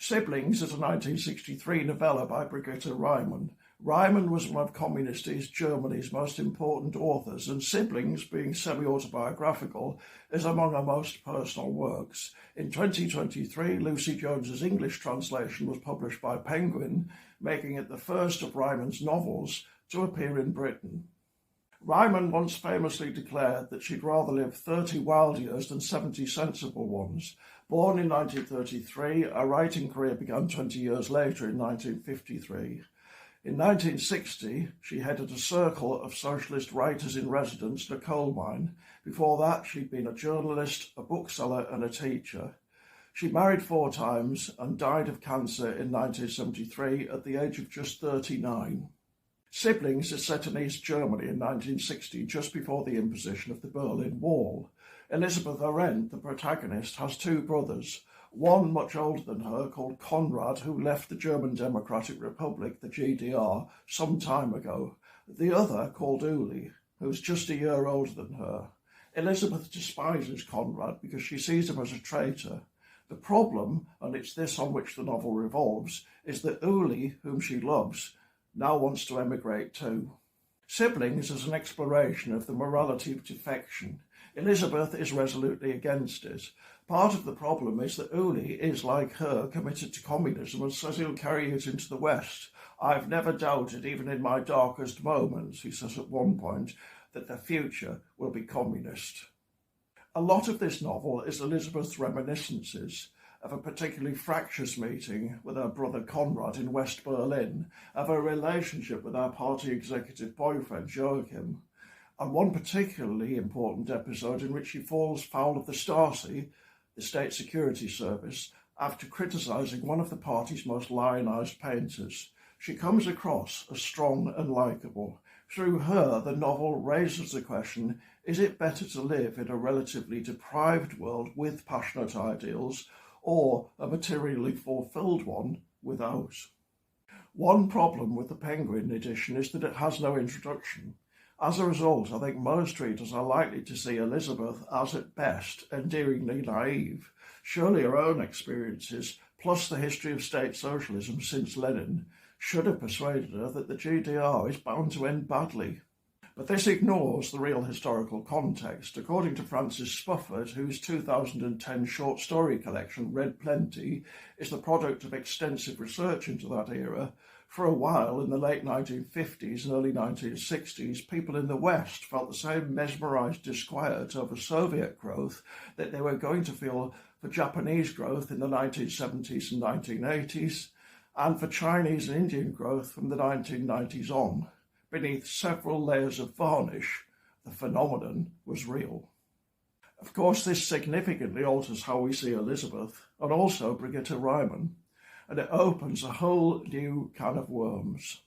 Siblings is a 1963 novella by Brigitte Reimann. Reimann was one of Communist East Germany's most important authors, and Siblings, being semi-autobiographical, is among her most personal works. In 2023, Lucy Jones's English translation was published by Penguin, making it the first of Reimann's novels to appear in Britain. Reimann once famously declared that she'd rather live 30 wild years than 70 sensible ones. Born in 1933, her writing career began 20 years later in 1953. In 1960, she headed a circle of socialist writers in residence in a coal mine. Before that, she'd been a journalist, a bookseller, and a teacher. She married 4 times and died of cancer in 1973 at the age of just 39. Siblings is set in East Germany in 1960, just before the imposition of the Berlin Wall. Elisabeth Arendt, the protagonist, has 2 brothers. One much older than her, called Konrad, who left the German Democratic Republic, the GDR, some time ago. The other, called Uli, who's just a year older than her. Elisabeth despises Konrad because she sees him as a traitor. The problem, and it's this on which the novel revolves, is that Uli, whom she loves, now wants to emigrate too. Siblings is an exploration of the morality of defection. Elizabeth is resolutely against it. Part of the problem is that Uli is, like her, committed to communism and says he'll carry it into the West. I've never doubted, even in my darkest moments, he says at one point, that the future will be communist. A lot of this novel is Elizabeth's reminiscences of a particularly fractious meeting with her brother Konrad in West Berlin, of her relationship with her party executive boyfriend Joachim, and one particularly important episode in which she falls foul of the Stasi, the State Security Service, after criticising one of the party's most lionised painters. She comes across as strong and likeable. Through her, the novel raises the question, is it better to live in a relatively deprived world with passionate ideals, or a materially fulfilled one without? One problem with the Penguin edition is that it has no introduction. As a result, I think most readers are likely to see Elizabeth as, at best, endearingly naive. Surely her own experiences, plus the history of state socialism since Lenin, should have persuaded her that the GDR is bound to end badly. But this ignores the real historical context. According to Francis Spufford, whose 2010 short story collection, Red Plenty, is the product of extensive research into that era, for a while in the late 1950s and early 1960s, people in the West felt the same mesmerised disquiet over Soviet growth that they were going to feel for Japanese growth in the 1970s and 1980s, and for Chinese and Indian growth from the 1990s on. Beneath several layers of varnish, the phenomenon was real. Of course, this significantly alters how we see Elizabeth, and also Brigitte Reimann, and it opens a whole new can of worms.